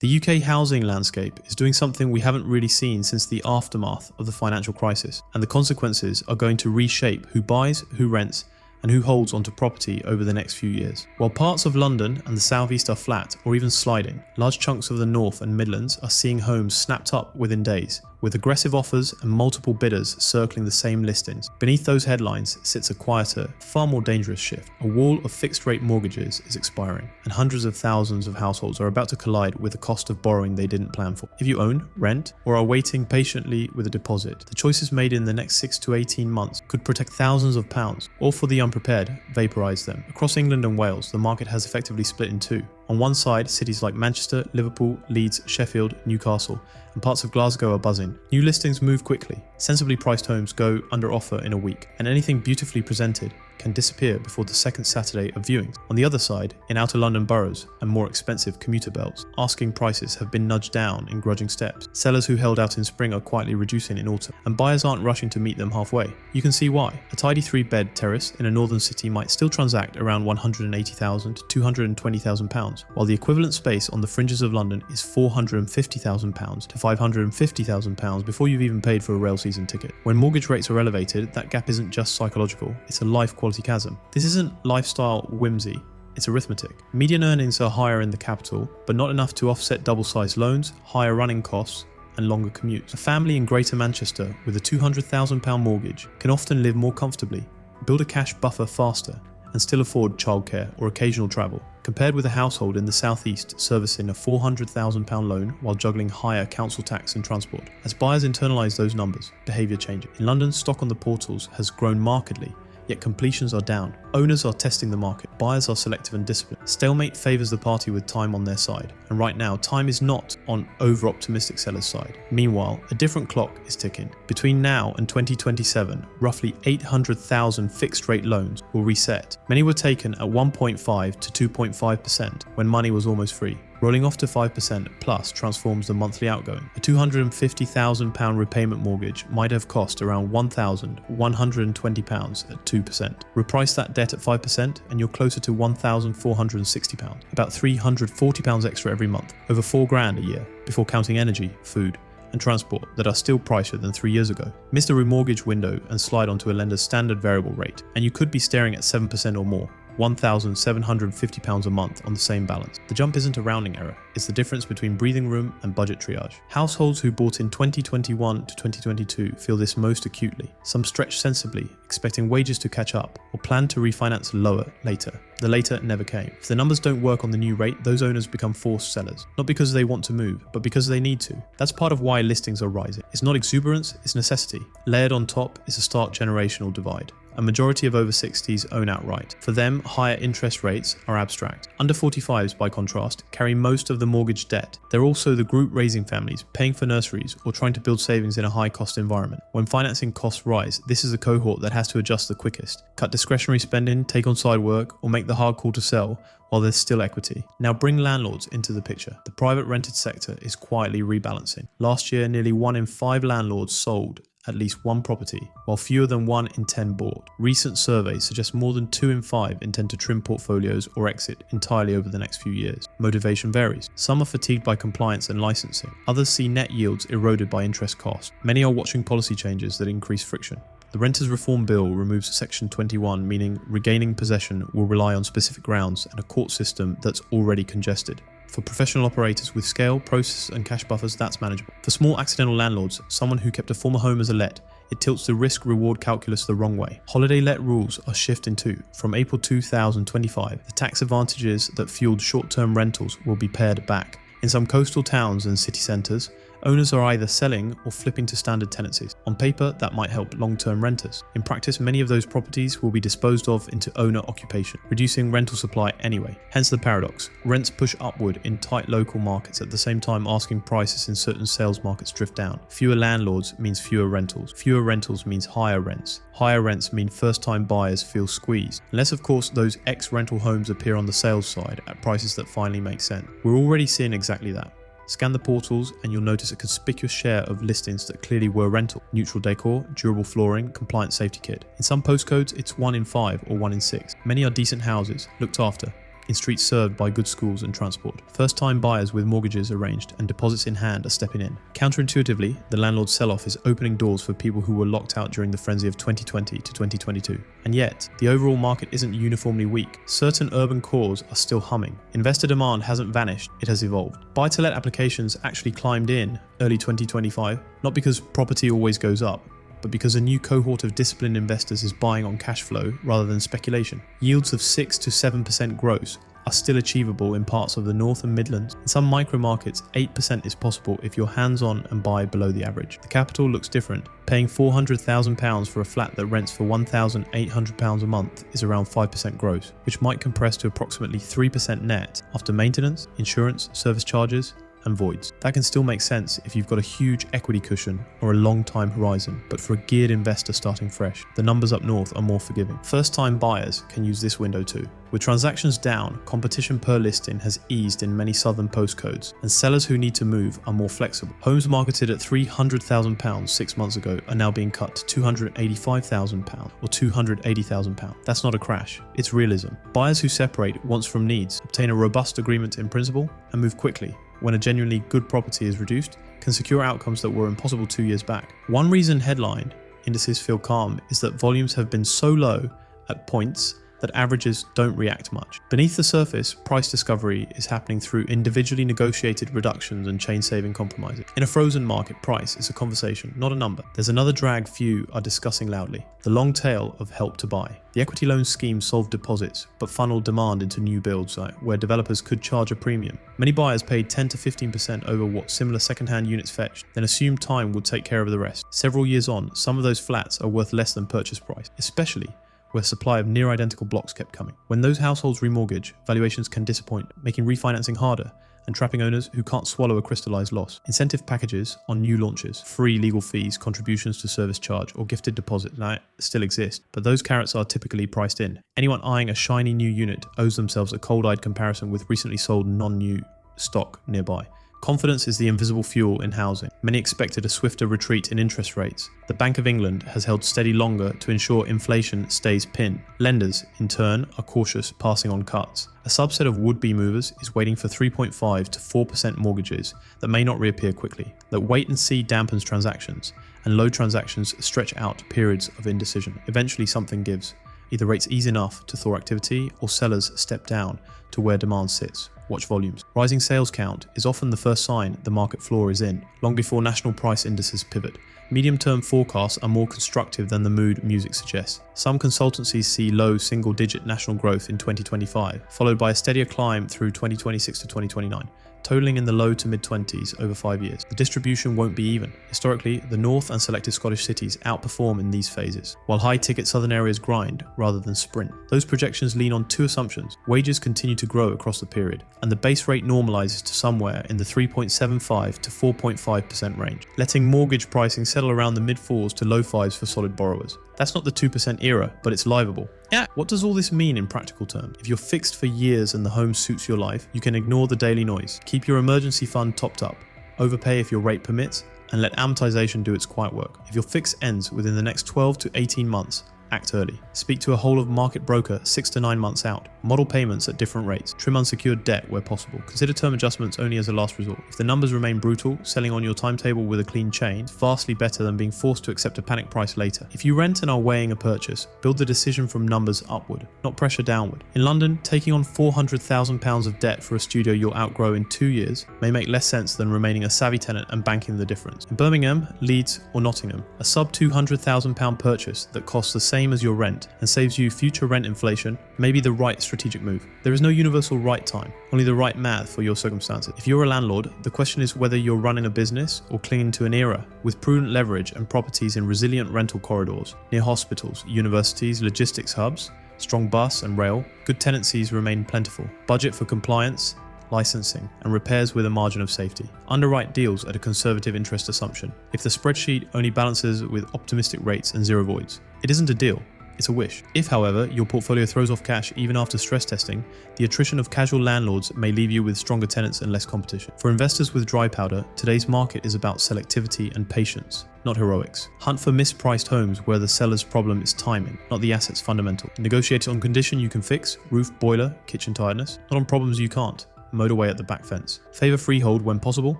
The UK housing landscape is doing something we haven't really seen since the aftermath of the financial crisis, and the consequences are going to reshape who buys, who rents, and who holds onto property over the next few years. While parts of London and the southeast are flat or even sliding, large chunks of the north and Midlands are seeing homes snapped up within days, with aggressive offers and multiple bidders circling the same listings. Beneath those headlines sits a quieter, far more dangerous shift. A wall of fixed-rate mortgages is expiring, and hundreds of thousands of households are about to collide with the cost of borrowing they didn't plan for. If you own, rent, or are waiting patiently with a deposit, the choices made in the next 6 to 18 months could protect thousands of pounds, or for the unprepared, vaporize them. Across England and Wales, the market has effectively split in two. On one side, cities like Manchester, Liverpool, Leeds, Sheffield, Newcastle, and parts of Glasgow are buzzing. New listings move quickly. Sensibly priced homes go under offer in a week, and anything beautifully presented can disappear before the second Saturday of viewings. On the other side, in outer London boroughs and more expensive commuter belts, asking prices have been nudged down in grudging steps. Sellers who held out in spring are quietly reducing in autumn, and buyers aren't rushing to meet them halfway. You can see why. A tidy 3-bed terrace in a northern city might still transact around £180,000 to £220,000, while the equivalent space on the fringes of London is £450,000 to £550,000 before you've even paid for a rail season ticket. When mortgage rates are elevated, that gap isn't just psychological, it's a life quality chasm. This isn't lifestyle whimsy, it's arithmetic. Median earnings are higher in the capital, but not enough to offset double-sized loans, higher running costs, and longer commutes. A family in Greater Manchester with a £200,000 mortgage can often live more comfortably, build a cash buffer faster, and still afford childcare or occasional travel, compared with a household in the southeast servicing a £400,000 loan while juggling higher council tax and transport. As buyers internalise those numbers, behaviour changes. In London, stock on the portals has grown markedly, yet completions are down. Owners are testing the market, buyers are selective and disciplined. Stalemate favours the party with time on their side, and right now time is not on over-optimistic sellers' side. Meanwhile, a different clock is ticking. Between now and 2027, roughly 800,000 fixed-rate loans will reset. Many were taken at 1.5 to 2.5% when money was almost free. Rolling off to 5% plus transforms the monthly outgoing. A £250,000 repayment mortgage might have cost around £1,120 at 2%. Reprice that debt at 5% and you're closer to £1,460, about £340 extra every month, over £4,000 a year, before counting energy, food, and transport that are still pricier than 3 years ago. Miss the remortgage window and slide onto a lender's standard variable rate, and you could be staring at 7% or more. £1,750 a month on the same balance. The jump isn't a rounding error, it's the difference between breathing room and budget triage. Households who bought in 2021 to 2022 feel this most acutely. Some stretch sensibly, expecting wages to catch up, or plan to refinance lower later. The later never came. If the numbers don't work on the new rate, those owners become forced sellers. Not because they want to move, but because they need to. That's part of why listings are rising. It's not exuberance, it's necessity. Layered on top is a stark generational divide. A majority of over 60s own outright. For them, higher interest rates are abstract. Under 45s, by contrast, carry most of the mortgage debt. They're also the group raising families, paying for nurseries, or trying to build savings in a high-cost environment. When financing costs rise, this is the cohort that has to adjust the quickest. Cut discretionary spending, take on side work, or make the hard call to sell while there's still equity. Now bring landlords into the picture. The private rented sector is quietly rebalancing. Last year, nearly 1 in 5 landlords sold at least one property, while fewer than 1 in 10 bought. Recent surveys suggest more than 2 in 5 intend to trim portfolios or exit entirely over the next few years. Motivation varies. Some are fatigued by compliance and licensing. Others see net yields eroded by interest costs. Many are watching policy changes that increase friction. The Renters Reform Bill removes Section 21, meaning regaining possession will rely on specific grounds and a court system that's already congested. For professional operators with scale, process and cash buffers, that's manageable. For small accidental landlords, someone who kept a former home as a let, it tilts the risk-reward calculus the wrong way. Holiday let rules are shifting too. From April 2025, the tax advantages that fueled short-term rentals will be pared back. In some coastal towns and city centres, owners are either selling or flipping to standard tenancies. On paper, that might help long-term renters. In practice, many of those properties will be disposed of into owner occupation, reducing rental supply anyway. Hence the paradox. Rents push upward in tight local markets at the same time asking prices in certain sales markets drift down. Fewer landlords means fewer rentals. Fewer rentals means higher rents. Higher rents mean first-time buyers feel squeezed. Unless, of course, those ex-rental homes appear on the sales side at prices that finally make sense. We're already seeing exactly that. Scan the portals and you'll notice a conspicuous share of listings that clearly were rental. Neutral decor, durable flooring, compliant safety kit. In some postcodes, it's 1 in 5 or 1 in 6. Many are decent houses, looked after. in streets served by good schools and transport. First-time buyers with mortgages arranged and deposits in hand are stepping in. Counterintuitively, the landlord sell-off is opening doors for people who were locked out during the frenzy of 2020 to 2022. And yet, the overall market isn't uniformly weak. Certain urban cores are still humming. Investor demand hasn't vanished, it has evolved. Buy-to-let applications actually climbed in early 2025, not because property always goes up, but because a new cohort of disciplined investors is buying on cash flow rather than speculation. Yields of 6 to 7% gross are still achievable in parts of the North and Midlands. In some micro markets, 8% is possible if you're hands-on and buy below the average. The capital looks different. Paying £400,000 for a flat that rents for £1,800 a month is around 5% gross, which might compress to approximately 3% net after maintenance, insurance, service charges, and voids. That can still make sense if you've got a huge equity cushion or a long time horizon, but for a geared investor starting fresh, the numbers up north are more forgiving. First time buyers can use this window too. With transactions down, competition per listing has eased in many southern postcodes, and sellers who need to move are more flexible. Homes marketed at £300,000 6 months ago are now being cut to £285,000 or £280,000. That's not a crash, it's realism. Buyers who separate wants from needs, obtain a robust agreement in principle, and move quickly when a genuinely good property is reduced, can secure outcomes that were impossible 2 years back. One reason headline indices feel calm is that volumes have been so low at points that averages don't react much. Beneath the surface, price discovery is happening through individually negotiated reductions and chain-saving compromises. In a frozen market, price is a conversation, not a number. There's another drag few are discussing loudly, the long tail of help to buy. The equity loan scheme solved deposits, but funneled demand into new builds where developers could charge a premium. Many buyers paid 10 to 15% over what similar second-hand units fetched, then assumed time would take care of the rest. Several years on, some of those flats are worth less than purchase price, especially where supply of near identical blocks kept coming. When those households remortgage, valuations can disappoint, making refinancing harder and trapping owners who can't swallow a crystallized loss. Incentive packages on new launches, free legal fees, contributions to service charge, or gifted deposit now still exist, but those carrots are typically priced in. Anyone eyeing a shiny new unit owes themselves a cold-eyed comparison with recently sold non-new stock nearby. Confidence is the invisible fuel in housing. Many expected a swifter retreat in interest rates. The Bank of England has held steady longer to ensure inflation stays pinned. Lenders, in turn, are cautious, passing on cuts. A subset of would-be movers is waiting for 3.5 to 4% mortgages that may not reappear quickly. That wait and see dampens transactions, and low transactions stretch out periods of indecision. Eventually something gives. Either rates ease enough to thaw activity, or sellers step down to where demand sits. Watch volumes. Rising sales count is often the first sign the market floor is in, long before national price indices pivot. Medium-term forecasts are more constructive than the mood music suggests. Some consultancies see low single-digit national growth in 2025, followed by a steadier climb through 2026 to 2029. Totaling in the low to mid-20s over 5 years. The distribution won't be even. Historically, the North and selected Scottish cities outperform in these phases, while high-ticket southern areas grind rather than sprint. Those projections lean on two assumptions. Wages continue to grow across the period, and the base rate normalizes to somewhere in the 3.75 to 4.5% range, letting mortgage pricing settle around the mid-4s to low 5s for solid borrowers. That's not the 2% era, but it's liveable. Yeah. What does all this mean in practical terms? If you're fixed for years and the home suits your life, you can ignore the daily noise. Keep your emergency fund topped up, overpay if your rate permits, and let amortization do its quiet work. If your fix ends within the next 12 to 18 months, act early. Speak to a whole of market broker 6 to 9 months out. Model payments at different rates. Trim unsecured debt where possible. Consider term adjustments only as a last resort. If the numbers remain brutal, selling on your timetable with a clean chain is vastly better than being forced to accept a panic price later. If you rent and are weighing a purchase, build the decision from numbers upward, not pressure downward. In London, taking on £400,000 of debt for a studio you'll outgrow in 2 years may make less sense than remaining a savvy tenant and banking the difference. In Birmingham, Leeds or Nottingham, a sub £200,000 purchase that costs the same as your rent and saves you future rent inflation may be the right strategic move. There is no universal right time, only the right math for your circumstances. If you're a landlord, the question is whether you're running a business or clinging to an era with prudent leverage and properties in resilient rental corridors, near hospitals, universities, logistics hubs, strong bus and rail. Good tenancies remain plentiful. Budget for compliance, licensing, and repairs with a margin of safety. Underwrite deals at a conservative interest assumption. If the spreadsheet only balances with optimistic rates and zero voids, it isn't a deal, it's a wish. If, however, your portfolio throws off cash even after stress testing, the attrition of casual landlords may leave you with stronger tenants and less competition. For investors with dry powder, today's market is about selectivity and patience, not heroics. Hunt for mispriced homes where the seller's problem is timing, not the asset's fundamental. Negotiate on condition you can fix, roof, boiler, kitchen tiredness, not on problems you can't, mowed away at the back fence. Favor freehold when possible,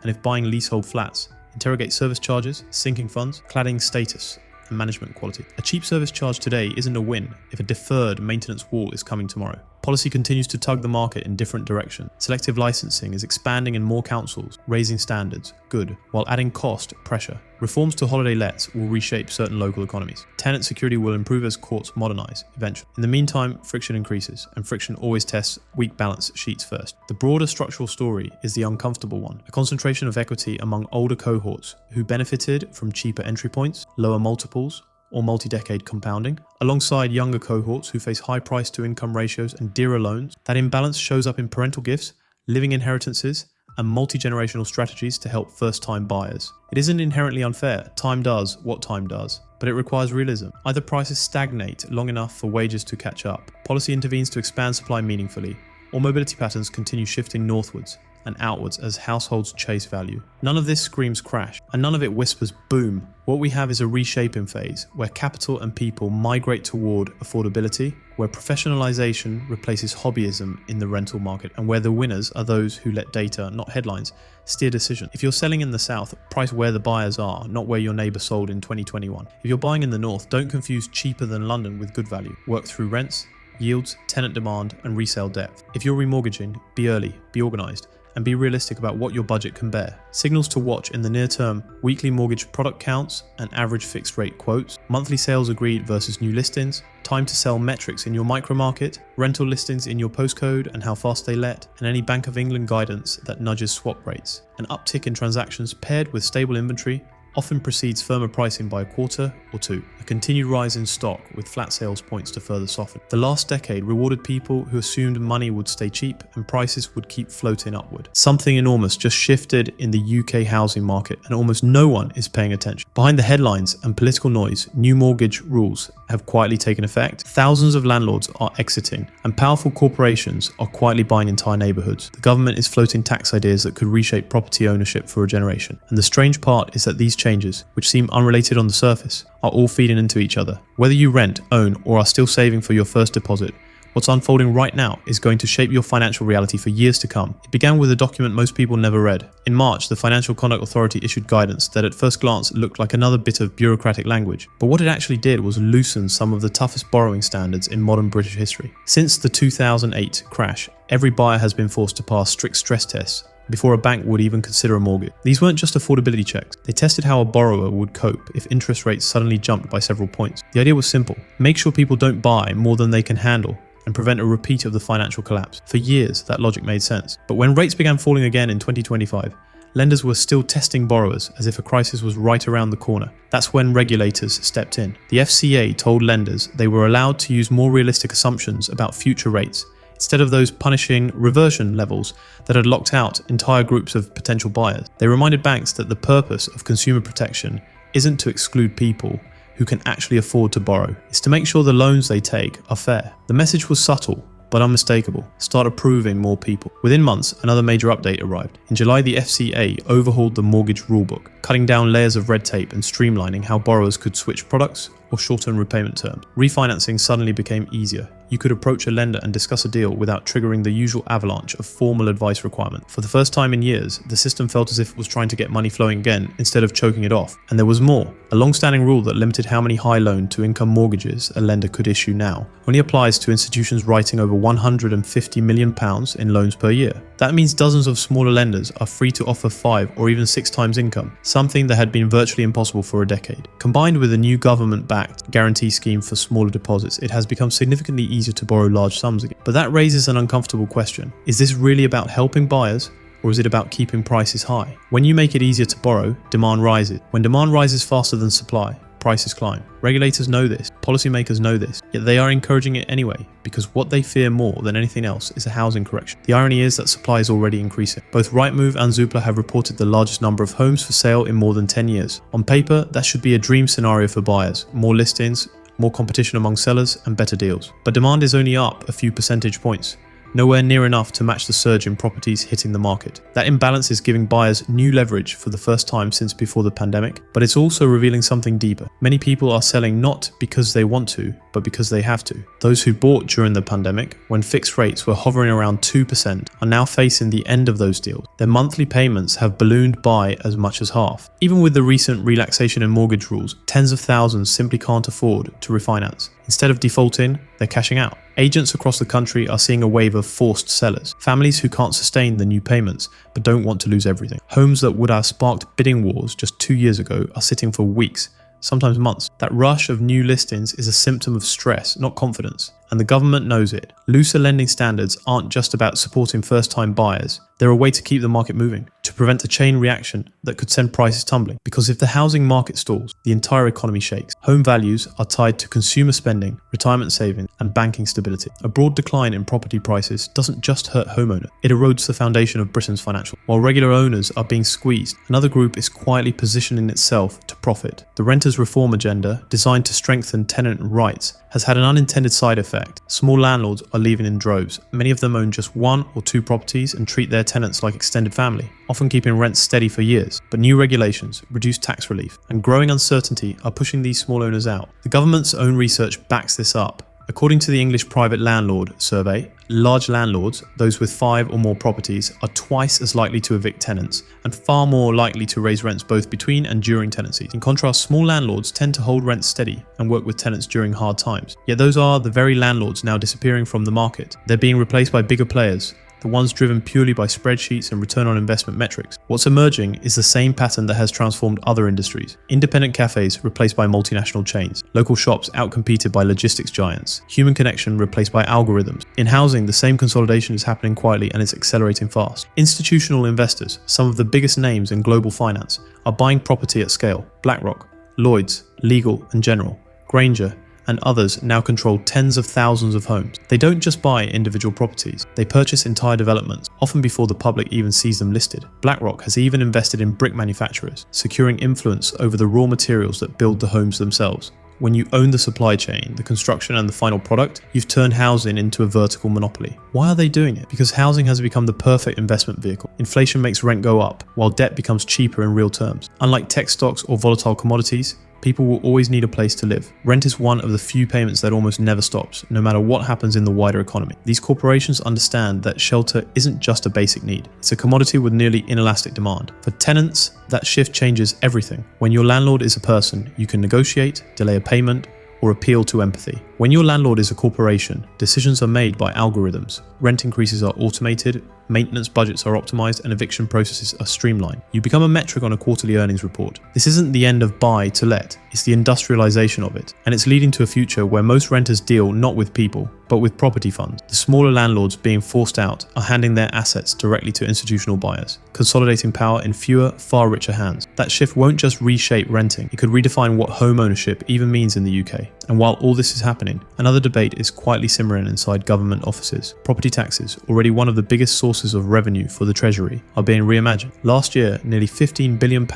and if buying leasehold flats, interrogate service charges, sinking funds, cladding status, and management quality. A cheap service charge today isn't a win if a deferred maintenance wall is coming tomorrow. Policy continues to tug the market in different directions. Selective licensing is expanding in more councils, raising standards, good, while adding cost, pressure. Reforms to holiday lets will reshape certain local economies. Tenant security will improve as courts modernize, eventually. In the meantime, friction increases, and friction always tests weak balance sheets first. The broader structural story is the uncomfortable one, a concentration of equity among older cohorts who benefited from cheaper entry points, lower multiples, or multi-decade compounding, alongside younger cohorts who face high price-to-income ratios and dearer loans. That imbalance shows up in parental gifts, living inheritances, and multi-generational strategies to help first-time buyers. It isn't inherently unfair. Time does what time does, but it requires realism. Either prices stagnate long enough for wages to catch up, policy intervenes to expand supply meaningfully, or mobility patterns continue shifting northwards and outwards as households chase value. None of this screams crash, and none of it whispers boom. What we have is a reshaping phase where capital and people migrate toward affordability, where professionalization replaces hobbyism in the rental market, and where the winners are those who let data, not headlines, steer decision. If you're selling in the south, price where the buyers are, not where your neighbor sold in 2021. If you're buying in the north, don't confuse cheaper than London with good value. Work through rents, yields, tenant demand, and resale depth. If you're remortgaging, be early, be organized, and be realistic about what your budget can bear. Signals to watch in the near term: weekly mortgage product counts and average fixed rate quotes, monthly sales agreed versus new listings, time to sell metrics in your micro market, rental listings in your postcode and how fast they let, and any Bank of England guidance that nudges swap rates. An uptick in transactions paired with stable inventory often precedes firmer pricing by a quarter or two. A continued rise in stock with flat sales points to further soften. The last decade rewarded people who assumed money would stay cheap and prices would keep floating upward. Something enormous just shifted in the UK housing market, and almost no one is paying attention. Behind the headlines and political noise, new mortgage rules have quietly taken effect. Thousands of landlords are exiting, and powerful corporations are quietly buying entire neighborhoods. The government is floating tax ideas that could reshape property ownership for a generation. And the strange part is that these changes, which seem unrelated on the surface, are all feeding into each other. Whether you rent, own, or are still saving for your first deposit, what's unfolding right now is going to shape your financial reality for years to come. It began with a document most people never read. In March, the Financial Conduct Authority issued guidance that at first glance looked like another bit of bureaucratic language. But what it actually did was loosen some of the toughest borrowing standards in modern British history. Since the 2008 crash, every buyer has been forced to pass strict stress tests before a bank would even consider a mortgage. These weren't just affordability checks. They tested how a borrower would cope if interest rates suddenly jumped by several points. The idea was simple: make sure people don't buy more than they can handle and prevent a repeat of the financial collapse. For years, that logic made sense. But when rates began falling again in 2025, lenders were still testing borrowers as if a crisis was right around the corner. That's when regulators stepped in. The FCA told lenders they were allowed to use more realistic assumptions about future rates, instead of those punishing reversion levels that had locked out entire groups of potential buyers. They reminded banks that the purpose of consumer protection isn't to exclude people who can actually afford to borrow. It's to make sure the loans they take are fair. The message was subtle, but unmistakable. Start approving more people. Within months, another major update arrived. In July, the FCA overhauled the mortgage rulebook, cutting down layers of red tape and streamlining how borrowers could switch products or shorten repayment terms. Refinancing suddenly became easier. You could approach a lender and discuss a deal without triggering the usual avalanche of formal advice requirements. For the first time in years, the system felt as if it was trying to get money flowing again instead of choking it off. And there was more. A long-standing rule that limited how many high loan-to-income mortgages a lender could issue now only applies to institutions writing over £150 million in loans per year. That means dozens of smaller lenders are free to offer 5 or even 6 times income, something that had been virtually impossible for a decade. Combined with a new government-backed guarantee scheme for smaller deposits, it has become significantly easier to borrow large sums again. But that raises an uncomfortable question. Is this really about helping buyers, or is it about keeping prices high? When you make it easier to borrow, demand rises. When demand rises faster than supply, prices climb. Regulators know this, policymakers know this, yet they are encouraging it anyway, because what they fear more than anything else is a housing correction. The irony is that supply is already increasing. Both Rightmove and Zoopla have reported the largest number of homes for sale in more than 10 years. On paper, that should be a dream scenario for buyers: more listings, more competition among sellers, and better deals. But demand is only up a few percentage points, nowhere near enough to match the surge in properties hitting the market. That imbalance is giving buyers new leverage for the first time since before the pandemic, but it's also revealing something deeper. Many people are selling not because they want to, but because they have to. Those who bought during the pandemic, when fixed rates were hovering around 2%, are now facing the end of those deals. Their monthly payments have ballooned by as much as half. Even with the recent relaxation in mortgage rules, tens of thousands simply can't afford to refinance. Instead of defaulting, they're cashing out. Agents across the country are seeing a wave of forced sellers, families who can't sustain the new payments but don't want to lose everything. Homes that would have sparked bidding wars just 2 years ago are sitting for weeks, sometimes months. That rush of new listings is a symptom of stress, not confidence. And the government knows it. Looser lending standards aren't just about supporting first-time buyers. They're a way to keep the market moving, to prevent a chain reaction that could send prices tumbling. Because if the housing market stalls, the entire economy shakes. Home values are tied to consumer spending, retirement savings, and banking stability. A broad decline in property prices doesn't just hurt homeowners, it erodes the foundation of Britain's financial. While regular owners are being squeezed, another group is quietly positioning itself to profit. The renters' reform agenda, designed to strengthen tenant rights, has had an unintended side effect. Small landlords are leaving in droves. Many of them own just 1 or 2 properties and treat their tenants like extended family, often keeping rents steady for years. But new regulations, reduced tax relief, and growing uncertainty are pushing these small owners out. The government's own research backs this up. According to the English Private Landlord Survey, large landlords, those with 5 or more properties, are twice as likely to evict tenants and far more likely to raise rents both between and during tenancies. In contrast, small landlords tend to hold rents steady and work with tenants during hard times. Yet those are the very landlords now disappearing from the market. They're being replaced by bigger players, the ones driven purely by spreadsheets and return on investment metrics. What's emerging is the same pattern that has transformed other industries. Independent cafes replaced by multinational chains, local shops outcompeted by logistics giants, human connection replaced by algorithms. In housing, the same consolidation is happening quietly and it's accelerating fast. Institutional investors, some of the biggest names in global finance, are buying property at scale. BlackRock, Lloyds, Legal & General, Granger, and others now control tens of thousands of homes. They don't just buy individual properties, they purchase entire developments, often before the public even sees them listed. BlackRock has even invested in brick manufacturers, securing influence over the raw materials that build the homes themselves. When you own the supply chain, the construction and the final product, you've turned housing into a vertical monopoly. Why are they doing it? Because housing has become the perfect investment vehicle. Inflation makes rent go up, while debt becomes cheaper in real terms. Unlike tech stocks or volatile commodities, people will always need a place to live. Rent is one of the few payments that almost never stops, no matter what happens in the wider economy. These corporations understand that shelter isn't just a basic need. It's a commodity with nearly inelastic demand. For tenants, that shift changes everything. When your landlord is a person, you can negotiate, delay a payment, or appeal to empathy. When your landlord is a corporation, decisions are made by algorithms. Rent increases are automated, maintenance budgets are optimized, and eviction processes are streamlined. You become a metric on a quarterly earnings report. This isn't the end of buy to let, it's the industrialization of it. And it's leading to a future where most renters deal not with people, but with property funds. The smaller landlords being forced out are handing their assets directly to institutional buyers, consolidating power in fewer, far richer hands. That shift won't just reshape renting, it could redefine what home ownership even means in the UK. And while all this is happening, another debate is quietly simmering inside government offices. Property taxes, already one of the biggest sources of revenue for the Treasury, are being reimagined. Last year, nearly £15 billion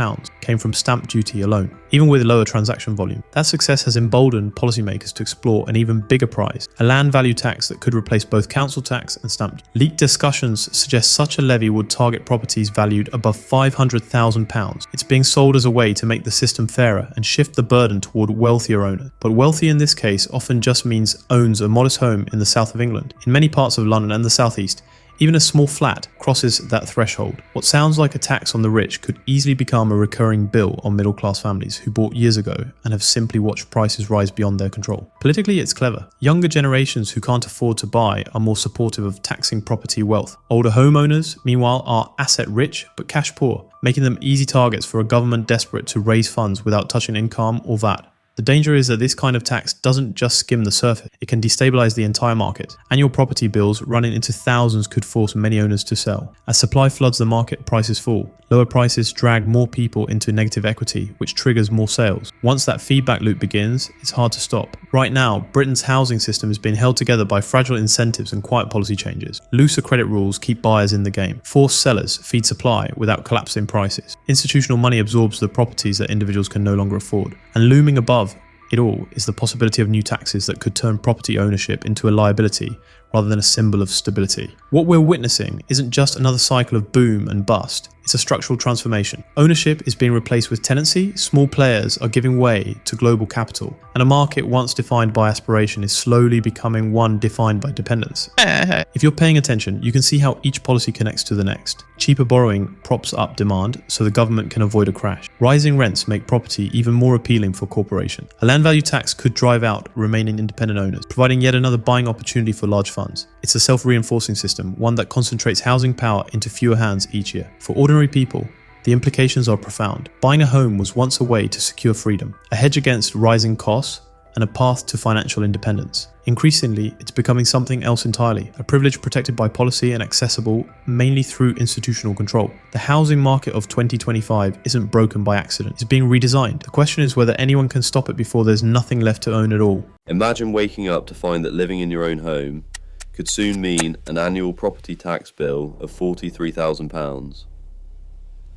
came from stamp duty alone, even with lower transaction volume. That success has emboldened policymakers to explore an even bigger prize, a land value tax that could replace both council tax and stamp duty. Leaked discussions suggest such a levy would target properties valued above £500,000. It's being sold as a way to make the system fairer and shift the burden toward wealthier owners. But wealthy in this case often just means owns a modest home in the south of England. In many parts of London and the southeast, even a small flat crosses that threshold. What sounds like a tax on the rich could easily become a recurring bill on middle-class families who bought years ago and have simply watched prices rise beyond their control. Politically, it's clever. Younger generations who can't afford to buy are more supportive of taxing property wealth. Older homeowners, meanwhile, are asset-rich but cash-poor, making them easy targets for a government desperate to raise funds without touching income or VAT. The danger is that this kind of tax doesn't just skim the surface, it can destabilize the entire market. Annual property bills running into thousands could force many owners to sell. As supply floods the market, prices fall. Lower prices drag more people into negative equity, which triggers more sales. Once that feedback loop begins, it's hard to stop. Right now, Britain's housing system is being held together by fragile incentives and quiet policy changes. Looser credit rules keep buyers in the game. Forced sellers feed supply without collapsing prices. Institutional money absorbs the properties that individuals can no longer afford. And looming above it all is the possibility of new taxes that could turn property ownership into a liability rather than a symbol of stability. What we're witnessing isn't just another cycle of boom and bust, it's a structural transformation. Ownership is being replaced with tenancy, small players are giving way to global capital, and a market once defined by aspiration is slowly becoming one defined by dependence. If you're paying attention, you can see how each policy connects to the next. Cheaper borrowing props up demand so the government can avoid a crash. Rising rents make property even more appealing for corporations. A land value tax could drive out remaining independent owners, providing yet another buying opportunity for large funds. It's a self-reinforcing system, one that concentrates housing power into fewer hands each year. For ordinary people, the implications are profound. Buying a home was once a way to secure freedom, a hedge against rising costs, and a path to financial independence. Increasingly, it's becoming something else entirely, a privilege protected by policy and accessible mainly through institutional control. The housing market of 2025 isn't broken by accident, it's being redesigned. The question is whether anyone can stop it before there's nothing left to own at all. Imagine waking up to find that living in your own home could soon mean an annual property tax bill of £43,000.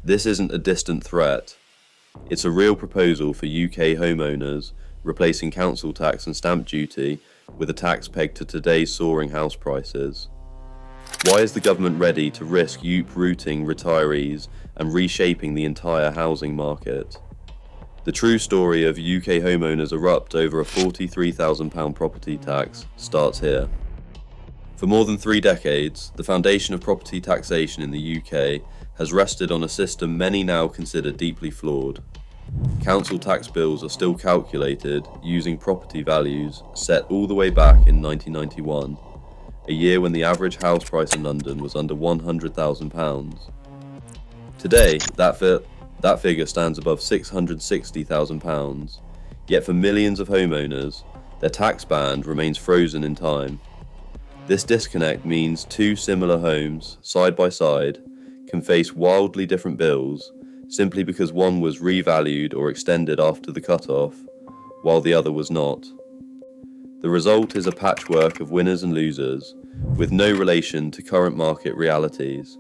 This isn't a distant threat, it's a real proposal for UK homeowners, replacing council tax and stamp duty with a tax pegged to today's soaring house prices. Why is the government ready to risk uprooting retirees and reshaping the entire housing market? The true story of UK homeowners erupt over a £43,000 property tax starts here. For more than 3 decades, the foundation of property taxation in the UK has rested on a system many now consider deeply flawed. Council tax bills are still calculated using property values set all the way back in 1991, a year when the average house price in London was under £100,000. Today, that figure stands above £660,000, yet for millions of homeowners, their tax band remains frozen in time. This disconnect means 2 similar homes, side by side, can face wildly different bills simply because one was revalued or extended after the cut-off, while the other was not. The result is a patchwork of winners and losers, with no relation to current market realities.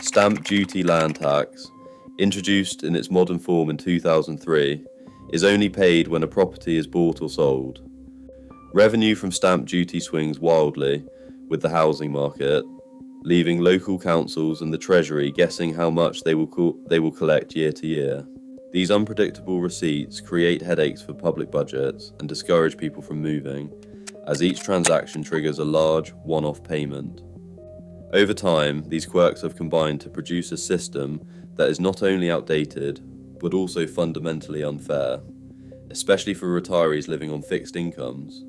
Stamp duty land tax, introduced in its modern form in 2003, is only paid when a property is bought or sold. Revenue from stamp duty swings wildly with the housing market, leaving local councils and the Treasury guessing how much they will collect year to year. These unpredictable receipts create headaches for public budgets and discourage people from moving, as each transaction triggers a large, one-off payment. Over time, these quirks have combined to produce a system that is not only outdated, but also fundamentally unfair, especially for retirees living on fixed incomes.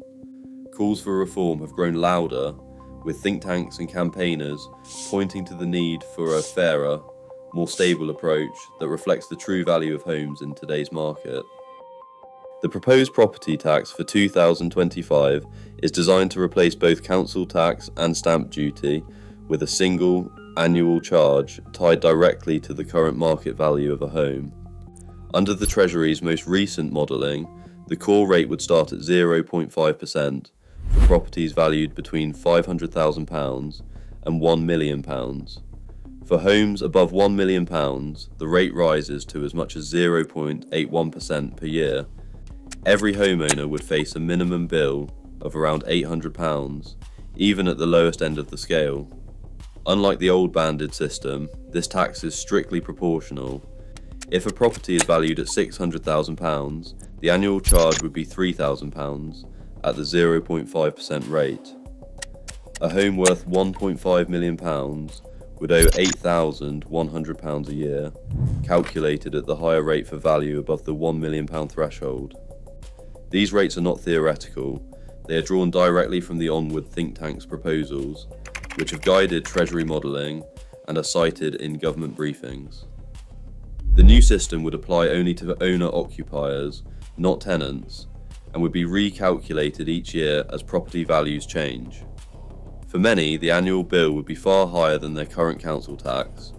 Calls for reform have grown louder, with think tanks and campaigners pointing to the need for a fairer, more stable approach that reflects the true value of homes in today's market. The proposed property tax for 2025 is designed to replace both council tax and stamp duty with a single annual charge tied directly to the current market value of a home. Under the Treasury's most recent modelling, the core rate would start at 0.5%, for properties valued between £500,000 and £1 million. For homes above £1 million, the rate rises to as much as 0.81% per year. Every homeowner would face a minimum bill of around £800, even at the lowest end of the scale. Unlike the old banded system, this tax is strictly proportional. If a property is valued at £600,000, the annual charge would be £3,000, at the 0.5% rate. A home worth £1.5 million would owe £8,100 a year, calculated at the higher rate for value above the £1 million threshold. These rates are not theoretical, they are drawn directly from the Onward think tank's proposals, which have guided Treasury modelling and are cited in government briefings. The new system would apply only to owner-occupiers, not tenants, and would be recalculated each year as property values change. For many, the annual bill would be far higher than their current council tax,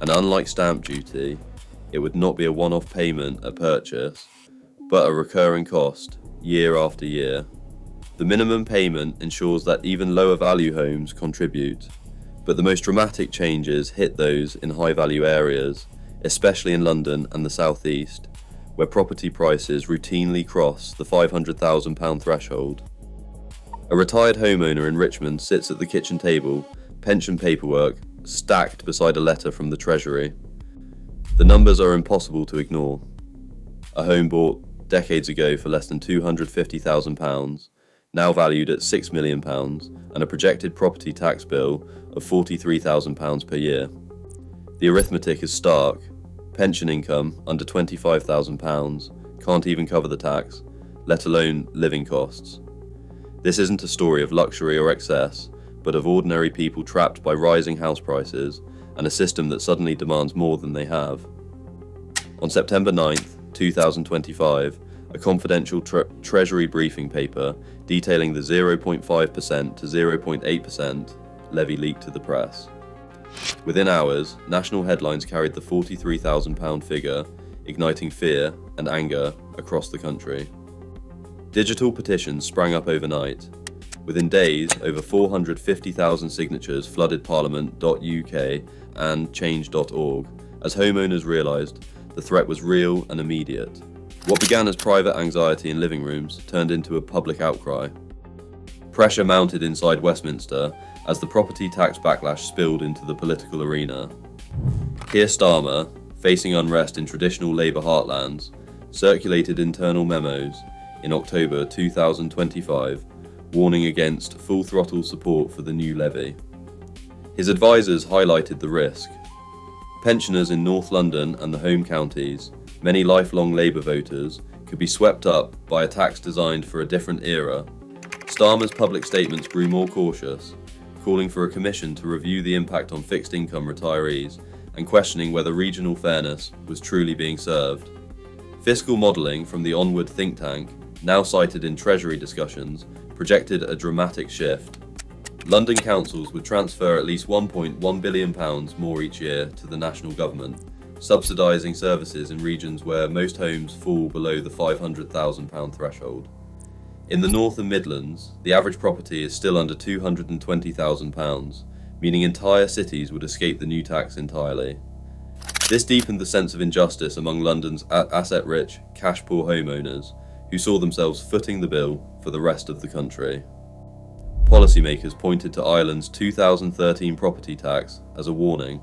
and unlike stamp duty, it would not be a one-off payment at purchase, but a recurring cost, year after year. The minimum payment ensures that even lower value homes contribute, but the most dramatic changes hit those in high value areas, especially in London and the South East, where property prices routinely cross the £500,000 threshold. A retired homeowner in Richmond sits at the kitchen table, pension paperwork stacked beside a letter from the Treasury. The numbers are impossible to ignore. A home bought decades ago for less than £250,000, now valued at £6 million, and a projected property tax bill of £43,000 per year. The arithmetic is stark. Pension income under £25,000 can't even cover the tax, let alone living costs. This isn't a story of luxury or excess, but of ordinary people trapped by rising house prices and a system that suddenly demands more than they have. On September 9th, 2025, a confidential Treasury briefing paper detailing the 0.5% to 0.8% levy leaked to the press. Within hours, national headlines carried the £43,000 figure, igniting fear and anger across the country. Digital petitions sprang up overnight. Within days, over 450,000 signatures flooded parliament.uk and change.org as homeowners realised the threat was real and immediate. What began as private anxiety in living rooms turned into a public outcry. Pressure mounted inside Westminster as the property tax backlash spilled into the political arena. Keir Starmer, facing unrest in traditional Labour heartlands, circulated internal memos in October 2025 warning against full-throttle support for the new levy. His advisors highlighted the risk. Pensioners in North London and the home counties, many lifelong Labour voters, could be swept up by a tax designed for a different era. Starmer's public statements grew more cautious, calling for a commission to review the impact on fixed-income retirees and questioning whether regional fairness was truly being served. Fiscal modelling from the Onward think tank, now cited in Treasury discussions, projected a dramatic shift. London councils would transfer at least £1.1 billion more each year to the national government, subsidising services in regions where most homes fall below the £500,000 threshold. In the North and Midlands, the average property is still under £220,000, meaning entire cities would escape the new tax entirely. This deepened the sense of injustice among London's asset-rich, cash-poor homeowners, who saw themselves footing the bill for the rest of the country. Policymakers pointed to Ireland's 2013 property tax as a warning.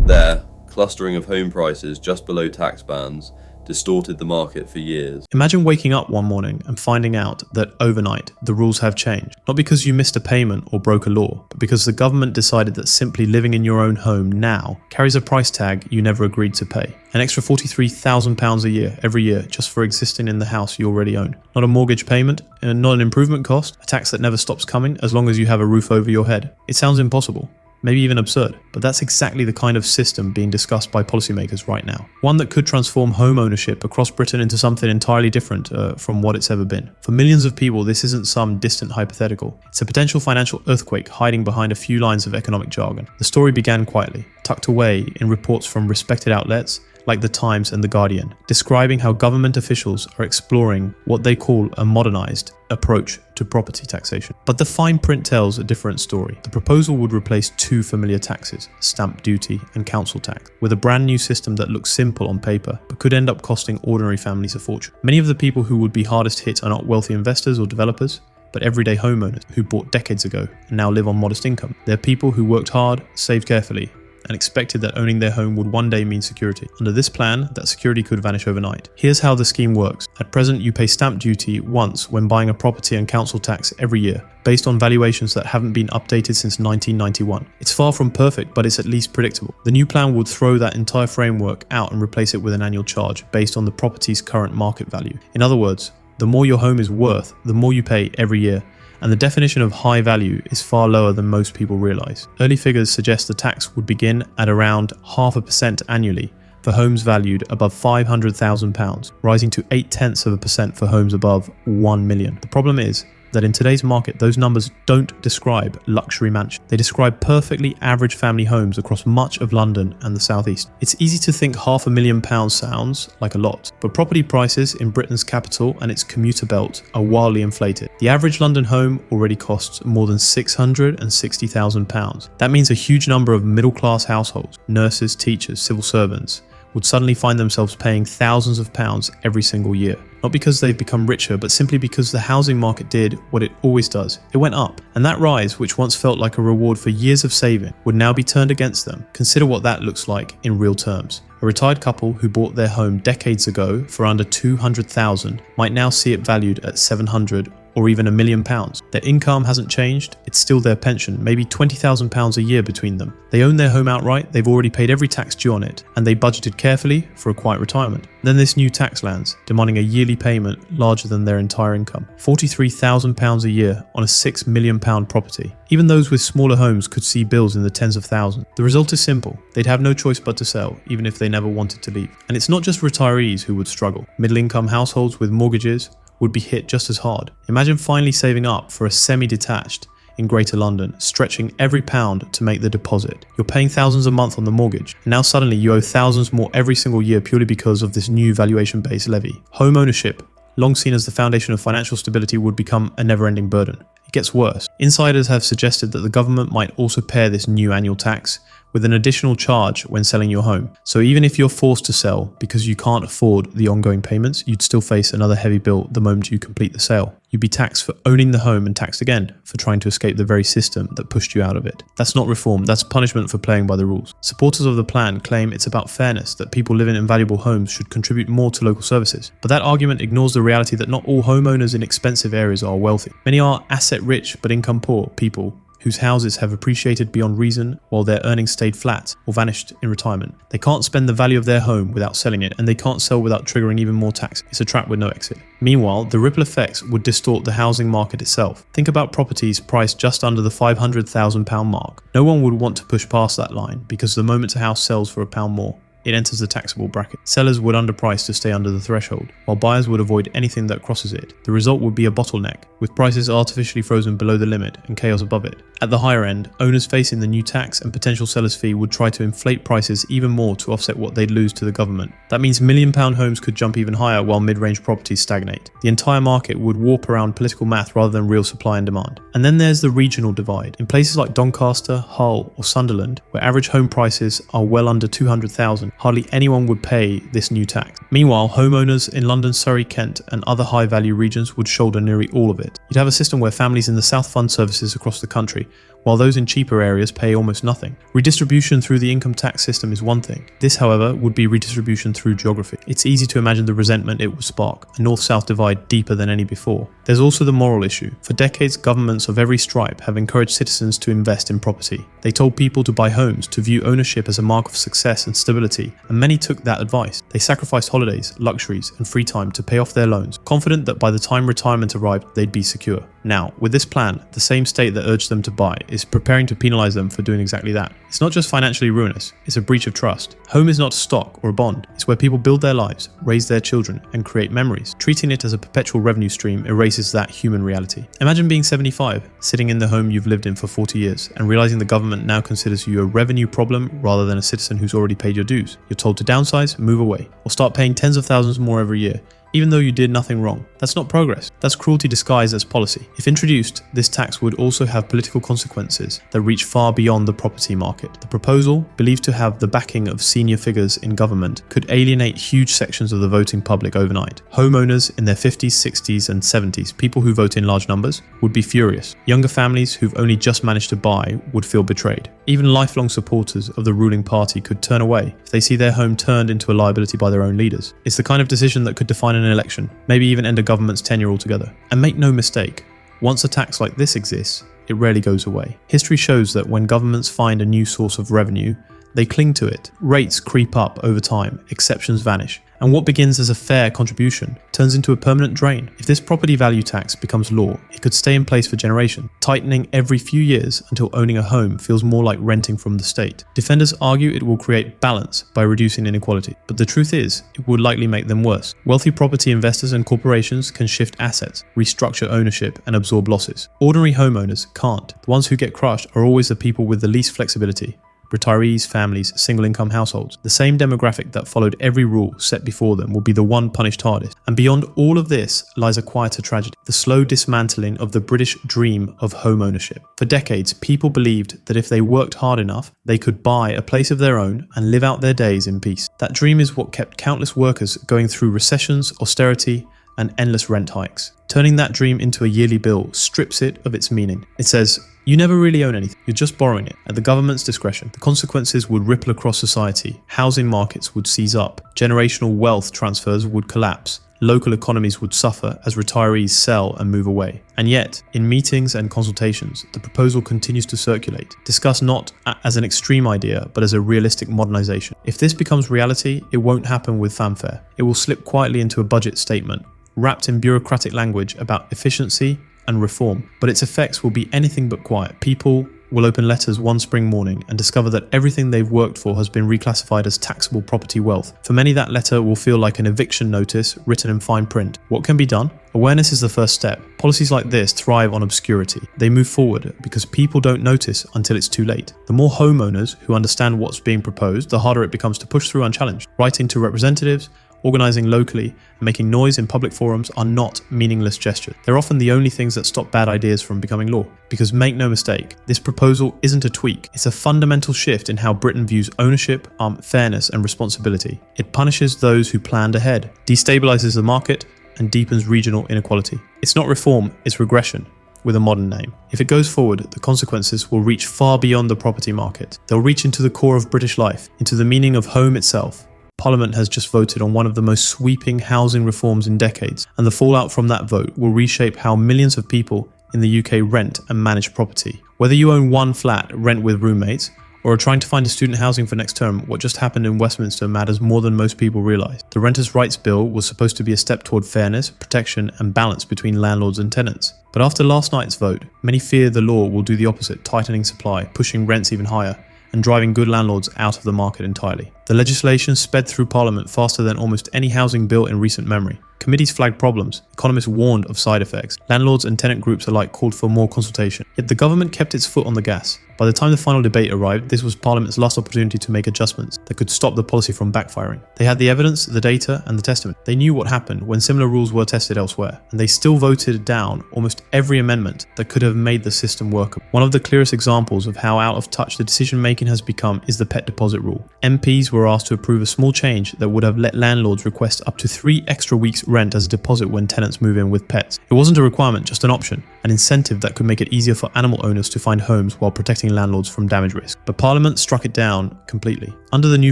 There, clustering of home prices just below tax bands distorted the market for years. Imagine waking up one morning and finding out that overnight the rules have changed, not because you missed a payment or broke a law, but because the government decided that simply living in your own home now carries a price tag you never agreed to pay. An extra £43,000 a year every year just for existing in the house you already own. Not a mortgage payment, and not an improvement cost, a tax that never stops coming as long as you have a roof over your head. It sounds impossible. Maybe even absurd, but that's exactly the kind of system being discussed by policymakers right now. One that could transform home ownership across Britain into something entirely different from what it's ever been. For millions of people, this isn't some distant hypothetical. It's a potential financial earthquake hiding behind a few lines of economic jargon. The story began quietly, tucked away in reports from respected outlets like The Times and The Guardian, describing how government officials are exploring what they call a modernised approach to property taxation. But the fine print tells a different story. The proposal would replace two familiar taxes, stamp duty and council tax, with a brand new system that looks simple on paper, but could end up costing ordinary families a fortune. Many of the people who would be hardest hit are not wealthy investors or developers, but everyday homeowners who bought decades ago and now live on modest income. They're people who worked hard, saved carefully, and expected that owning their home would one day mean security. Under this plan, that security could vanish overnight. Here's how the scheme works. At present, you pay stamp duty once when buying a property and council tax every year, based on valuations that haven't been updated since 1991. It's far from perfect, but it's at least predictable. The new plan would throw that entire framework out and replace it with an annual charge based on the property's current market value. In other words, the more your home is worth, the more you pay every year. And the definition of high value is far lower than most people realise. Early figures suggest the tax would begin at around 0.5% annually for homes valued above £500,000, rising to 0.8% for homes above £1 million. The problem is that in today's market, those numbers don't describe luxury mansions. They describe perfectly average family homes across much of London and the southeast. It's easy to think £500,000 sounds like a lot, but property prices in Britain's capital and its commuter belt are wildly inflated. The average London home already costs more than £660,000. That means a huge number of middle-class households, nurses, teachers, civil servants, would suddenly find themselves paying thousands of pounds every single year. Not because they've become richer, but simply because the housing market did what it always does. It went up. And that rise, which once felt like a reward for years of saving, would now be turned against them. Consider what that looks like in real terms. A retired couple who bought their home decades ago for under 200,000 might now see it valued at 700 or even £1 million. Their income hasn't changed, it's still their pension, maybe £20,000 a year between them. They own their home outright, they've already paid every tax due on it, and they budgeted carefully for a quiet retirement. Then this new tax lands, demanding a yearly payment larger than their entire income. £43,000 a year on a £6 million property. Even those with smaller homes could see bills in the tens of thousands. The result is simple. They'd have no choice but to sell, even if they never wanted to leave. And it's not just retirees who would struggle. Middle-income households with mortgages would be hit just as hard. Imagine finally saving up for a semi-detached in Greater London, stretching every pound to make the deposit. You're paying thousands a month on the mortgage, and now suddenly you owe thousands more every single year purely because of this new valuation-based levy. Home ownership, long seen as the foundation of financial stability, would become a never-ending burden. It gets worse. Insiders have suggested that the government might also pair this new annual tax with an additional charge when selling your home. So even if you're forced to sell because you can't afford the ongoing payments, you'd still face another heavy bill the moment you complete the sale. You'd be taxed for owning the home and taxed again for trying to escape the very system that pushed you out of it. That's not reform, that's punishment for playing by the rules. Supporters of the plan claim it's about fairness, that people living in valuable homes should contribute more to local services. But that argument ignores the reality that not all homeowners in expensive areas are wealthy. Many are asset-rich but income-poor people whose houses have appreciated beyond reason while their earnings stayed flat or vanished in retirement. They can't spend the value of their home without selling it, and they can't sell without triggering even more tax. It's a trap with no exit. Meanwhile, the ripple effects would distort the housing market itself. Think about properties priced just under the £500,000 mark. No one would want to push past that line because the moment a house sells for £1 more, it enters the taxable bracket. Sellers would underprice to stay under the threshold, while buyers would avoid anything that crosses it. The result would be a bottleneck, with prices artificially frozen below the limit and chaos above it. At the higher end, owners facing the new tax and potential seller's fee would try to inflate prices even more to offset what they'd lose to the government. That means £1 million homes could jump even higher while mid-range properties stagnate. The entire market would warp around political math rather than real supply and demand. And then there's the regional divide. In places like Doncaster, Hull or Sunderland, where average home prices are well under 200,000, hardly anyone would pay this new tax. Meanwhile, homeowners in London, Surrey, Kent and other high-value regions would shoulder nearly all of it. You'd have a system where families in the South fund services across the country, while those in cheaper areas pay almost nothing. Redistribution through the income tax system is one thing. This, however, would be redistribution through geography. It's easy to imagine the resentment it would spark, a north-south divide deeper than any before. There's also the moral issue. For decades, governments of every stripe have encouraged citizens to invest in property. They told people to buy homes, to view ownership as a mark of success and stability, and many took that advice. They sacrificed holidays, luxuries, and free time to pay off their loans, confident that by the time retirement arrived, they'd be secure. Now, with this plan, the same state that urged them to buy is preparing to penalise them for doing exactly that. It's not just financially ruinous, it's a breach of trust. Home is not a stock or a bond, it's where people build their lives, raise their children, and create memories. Treating it as a perpetual revenue stream erases that human reality. Imagine being 75, sitting in the home you've lived in for 40 years, and realising the government now considers you a revenue problem rather than a citizen who's already paid your dues. You're told to downsize, move away, or start paying tens of thousands more every year, even though you did nothing wrong. That's not progress. That's cruelty disguised as policy. If introduced, this tax would also have political consequences that reach far beyond the property market. The proposal, believed to have the backing of senior figures in government, could alienate huge sections of the voting public overnight. Homeowners in their 50s, 60s and 70s, people who vote in large numbers, would be furious. Younger families who've only just managed to buy would feel betrayed. Even lifelong supporters of the ruling party could turn away if they see their home turned into a liability by their own leaders. It's the kind of decision that could define an election, maybe even end a government's tenure altogether. And make no mistake, once a tax like this exists, it rarely goes away. History shows that when governments find a new source of revenue, they cling to it. Rates creep up over time, exceptions vanish, and what begins as a fair contribution turns into a permanent drain. If this property value tax becomes law, it could stay in place for generations, tightening every few years until owning a home feels more like renting from the state. Defenders argue it will create balance by reducing inequality, but the truth is, it would likely make them worse. Wealthy property investors and corporations can shift assets, restructure ownership, and absorb losses. Ordinary homeowners can't. The ones who get crushed are always the people with the least flexibility, retirees, families, single-income households. The same demographic that followed every rule set before them will be the one punished hardest. And beyond all of this lies a quieter tragedy, the slow dismantling of the British dream of home ownership. For decades, people believed that if they worked hard enough, they could buy a place of their own and live out their days in peace. That dream is what kept countless workers going through recessions, austerity, and endless rent hikes. Turning that dream into a yearly bill strips it of its meaning. It says, you never really own anything, you're just borrowing it at the government's discretion. The consequences would ripple across society, housing markets would seize up, generational wealth transfers would collapse, local economies would suffer as retirees sell and move away. And yet, in meetings and consultations, the proposal continues to circulate, discussed not as an extreme idea, but as a realistic modernization. If this becomes reality, it won't happen with fanfare. It will slip quietly into a budget statement, wrapped in bureaucratic language about efficiency and reform, but its effects will be anything but quiet. People will open letters one spring morning and discover that everything they've worked for has been reclassified as taxable property wealth. For many, that letter will feel like an eviction notice written in fine print. What can be done? Awareness is the first step. Policies like this thrive on obscurity. They move forward because people don't notice until it's too late. The more homeowners who understand what's being proposed, the harder it becomes to push through unchallenged. Writing to representatives, organising locally, and making noise in public forums are not meaningless gestures. They're often the only things that stop bad ideas from becoming law. Because make no mistake, this proposal isn't a tweak, it's a fundamental shift in how Britain views ownership, fairness and responsibility. It punishes those who planned ahead, destabilises the market, and deepens regional inequality. It's not reform, it's regression, with a modern name. If it goes forward, the consequences will reach far beyond the property market. They'll reach into the core of British life, into the meaning of home itself. Parliament has just voted on one of the most sweeping housing reforms in decades, and the fallout from that vote will reshape how millions of people in the UK rent and manage property. Whether you own one flat, rent with roommates, or are trying to find a student housing for next term, what just happened in Westminster matters more than most people realise. The Renters' Rights Bill was supposed to be a step toward fairness, protection and balance between landlords and tenants. But after last night's vote, many fear the law will do the opposite, tightening supply, pushing rents even higher, and driving good landlords out of the market entirely. The legislation sped through Parliament faster than almost any housing bill in recent memory. Committees flagged problems, economists warned of side effects, landlords and tenant groups alike called for more consultation. Yet the government kept its foot on the gas. By the time the final debate arrived, this was Parliament's last opportunity to make adjustments that could stop the policy from backfiring. They had the evidence, the data, and the testament. They knew what happened when similar rules were tested elsewhere, and they still voted down almost every amendment that could have made the system workable. One of the clearest examples of how out of touch the decision-making has become is the pet deposit rule. MPs were asked to approve a small change that would have let landlords request up to 3 extra weeks' rent as a deposit when tenants move in with pets. It wasn't a requirement, just an option, an incentive that could make it easier for animal owners to find homes while protecting landlords from damage risk. But Parliament struck it down completely. Under the new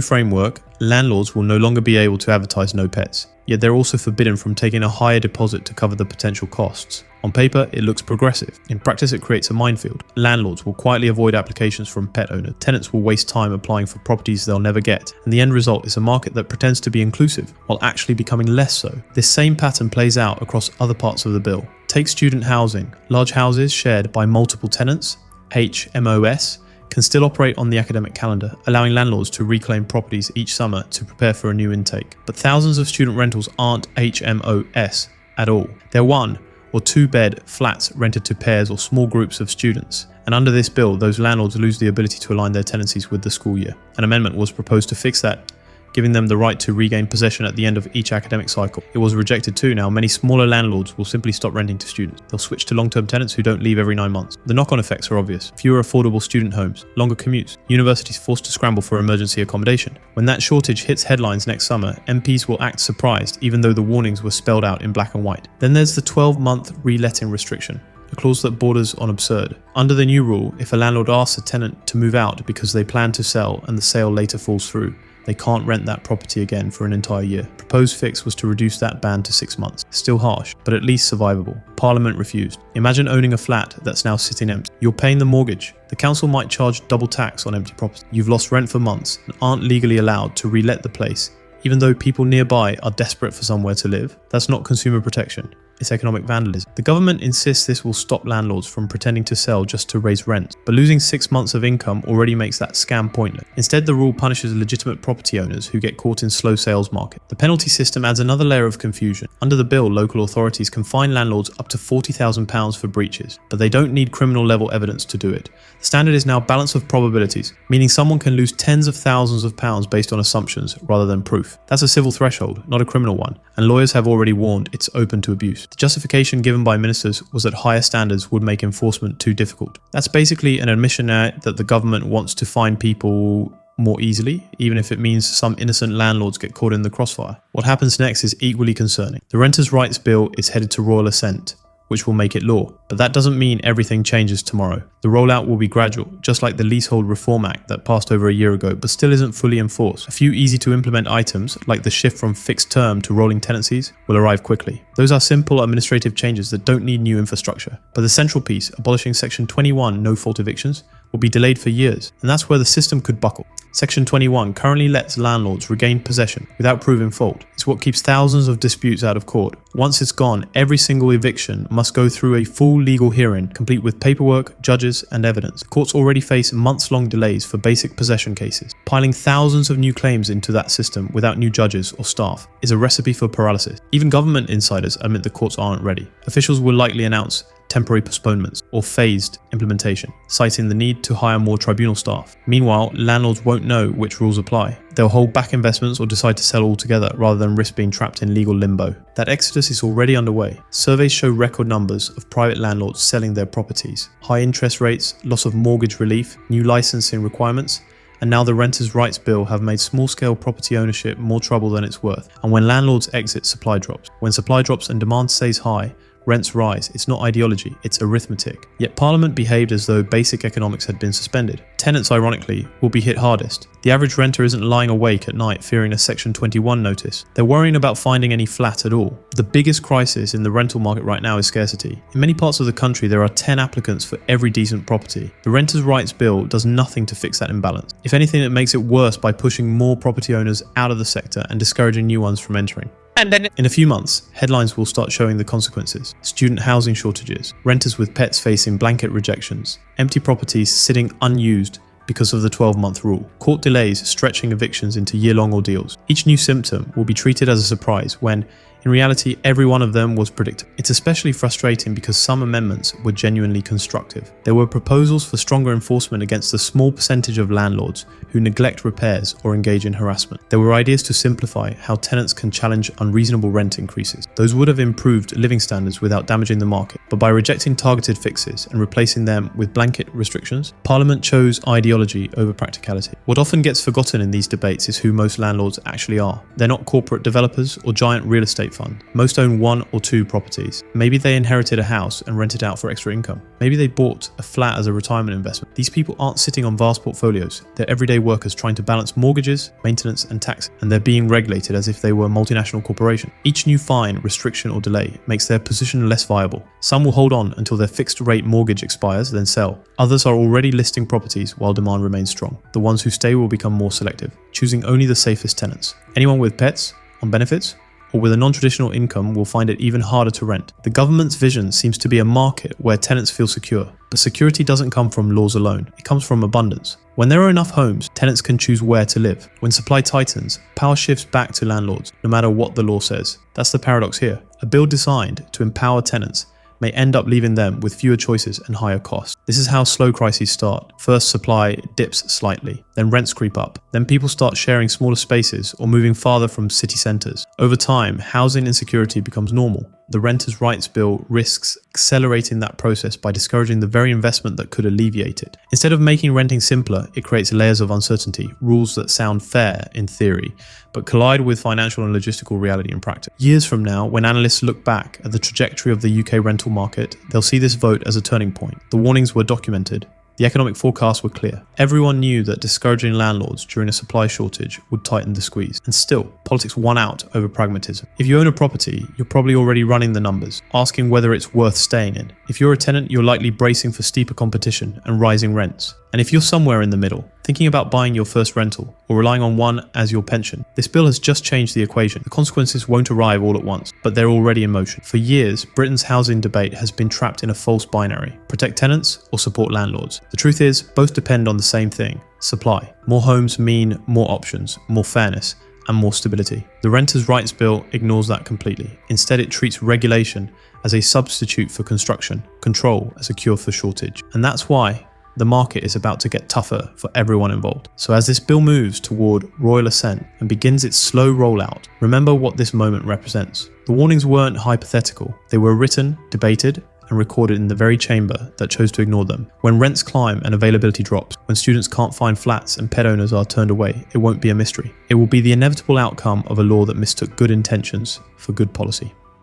framework, landlords will no longer be able to advertise no pets, yet they're also forbidden from taking a higher deposit to cover the potential costs. On paper, it looks progressive. In practice, it creates a minefield. Landlords will quietly avoid applications from pet owners. Tenants will waste time applying for properties they'll never get. And the end result is a market that pretends to be inclusive, while actually becoming less so. This same pattern plays out across other parts of the bill. Take student housing. Large houses shared by multiple tenants, HMOS, can still operate on the academic calendar, allowing landlords to reclaim properties each summer to prepare for a new intake. But thousands of student rentals aren't HMOS at all. They're 1 or 2 bed flats rented to pairs or small groups of students. And under this bill, those landlords lose the ability to align their tenancies with the school year. An amendment was proposed to fix that, giving them the right to regain possession at the end of each academic cycle. It was rejected too. Now, many smaller landlords will simply stop renting to students. They'll switch to long-term tenants who don't leave every 9 months. The knock-on effects are obvious. Fewer affordable student homes, longer commutes, universities forced to scramble for emergency accommodation. When that shortage hits headlines next summer, MPs will act surprised, even though the warnings were spelled out in black and white. Then there's the 12-month reletting restriction, a clause that borders on absurd. Under the new rule, if a landlord asks a tenant to move out because they plan to sell and the sale later falls through, they can't rent that property again for an entire year. Proposed fix was to reduce that ban to 6 months. Still harsh, but at least survivable. Parliament refused. Imagine owning a flat that's now sitting empty. You're paying the mortgage. The council might charge double tax on empty property. You've lost rent for months and aren't legally allowed to relet the place, even though people nearby are desperate for somewhere to live. That's not consumer protection. it's economic vandalism. The government insists this will stop landlords from pretending to sell just to raise rent, but losing 6 months of income already makes that scam pointless. Instead, the rule punishes legitimate property owners who get caught in slow sales market. The penalty system adds another layer of confusion. Under the bill, local authorities can fine landlords up to £40,000 for breaches, but they don't need criminal level evidence to do it. The standard is now balance of probabilities, meaning someone can lose tens of thousands of pounds based on assumptions rather than proof. That's a civil threshold, not a criminal one, and lawyers have already warned it's open to abuse. The justification given by ministers was that higher standards would make enforcement too difficult. That's basically an admission that the government wants to fine people more easily, even if it means some innocent landlords get caught in the crossfire. What happens next is equally concerning. The Renters' Rights Bill is headed to royal assent, which will make it law. But that doesn't mean everything changes tomorrow. The rollout will be gradual, just like the Leasehold Reform Act that passed over a year ago but still isn't fully enforced. A few easy to implement items, like the shift from fixed term to rolling tenancies, will arrive quickly. Those are simple administrative changes that don't need new infrastructure. But the central piece, abolishing Section 21 no-fault evictions, will be delayed for years, and that's where the system could buckle. Section 21 currently lets landlords regain possession without proving fault. It's what keeps thousands of disputes out of court. Once it's gone, every single eviction must go through a full legal hearing, complete with paperwork, judges, and evidence. Courts already face months-long delays for basic possession cases. Piling thousands of new claims into that system without new judges or staff is a recipe for paralysis. Even government insiders admit the courts aren't ready. Officials will likely announce temporary postponements or phased implementation, citing the need to hire more tribunal staff. Meanwhile, landlords won't know which rules apply. They'll hold back investments or decide to sell altogether rather than risk being trapped in legal limbo. That exodus is already underway. Surveys show record numbers of private landlords selling their properties. High interest rates, loss of mortgage relief, new licensing requirements, and now the Renters' Rights Bill have made small-scale property ownership more trouble than it's worth. And when landlords exit, supply drops. When supply drops and demand stays high, rents rise. It's not ideology, it's arithmetic. Yet Parliament behaved as though basic economics had been suspended. Tenants, ironically, will be hit hardest. The average renter isn't lying awake at night fearing a Section 21 notice. They're worrying about finding any flat at all. The biggest crisis in the rental market right now is scarcity. In many parts of the country, there are 10 applicants for every decent property. The Renters' Rights Bill does nothing to fix that imbalance. If anything, it makes it worse by pushing more property owners out of the sector and discouraging new ones from entering. And then in a few months, headlines will start showing the consequences. Student housing shortages, renters with pets facing blanket rejections, empty properties sitting unused because of the 12-month rule, court delays stretching evictions into year-long ordeals. Each new symptom will be treated as a surprise when, in reality, every one of them was predictable. It's especially frustrating because some amendments were genuinely constructive. There were proposals for stronger enforcement against the small percentage of landlords who neglect repairs or engage in harassment. There were ideas to simplify how tenants can challenge unreasonable rent increases. Those would have improved living standards without damaging the market. But by rejecting targeted fixes and replacing them with blanket restrictions, Parliament chose ideology over practicality. What often gets forgotten in these debates is who most landlords actually are. They're not corporate developers or giant real estate fund. Most own 1 or 2 properties. Maybe they inherited a house and rent it out for extra income. Maybe they bought a flat as a retirement investment. These people aren't sitting on vast portfolios. They're everyday workers trying to balance mortgages, maintenance, and tax, and they're being regulated as if they were a multinational corporation. Each new fine, restriction, or delay makes their position less viable. Some will hold on until their fixed rate mortgage expires, then sell. Others are already listing properties while demand remains strong. The ones who stay will become more selective, choosing only the safest tenants. Anyone with pets, on benefits, or with a non-traditional income will find it even harder to rent. The government's vision seems to be a market where tenants feel secure. But security doesn't come from laws alone, it comes from abundance. When there are enough homes, tenants can choose where to live. When supply tightens, power shifts back to landlords, no matter what the law says. That's the paradox here. A bill designed to empower tenants may end up leaving them with fewer choices and higher costs. This is how slow crises start. First, supply dips slightly, then rents creep up. Then people start sharing smaller spaces or moving farther from city centres. Over time, housing insecurity becomes normal. The Renters' Rights Bill risks accelerating that process by discouraging the very investment that could alleviate it. Instead of making renting simpler, it creates layers of uncertainty, rules that sound fair in theory, but collide with financial and logistical reality in practice. Years from now, when analysts look back at the trajectory of the UK rental market, they'll see this vote as a turning point. The warnings were documented. The economic forecasts were clear. Everyone knew that discouraging landlords during a supply shortage would tighten the squeeze. And still, politics won out over pragmatism. If you own a property, you're probably already running the numbers, asking whether it's worth staying in. If you're a tenant, you're likely bracing for steeper competition and rising rents. And if you're somewhere in the middle, thinking about buying your first rental, or relying on one as your pension, this bill has just changed the equation. The consequences won't arrive all at once, but they're already in motion. For years, Britain's housing debate has been trapped in a false binary: protect tenants or support landlords. The truth is, both depend on the same thing: supply. More homes mean more options, more fairness, and more stability. The Renters' Rights Bill ignores that completely. Instead, it treats regulation as a substitute for construction, control as a cure for shortage. And that's why the market is about to get tougher for everyone involved. So as this bill moves toward royal assent and begins its slow rollout, remember what this moment represents. The warnings weren't hypothetical. They were written, debated, and recorded in the very chamber that chose to ignore them. When rents climb and availability drops, when students can't find flats and pet owners are turned away, it won't be a mystery. It will be the inevitable outcome of a law that mistook good intentions for good policy.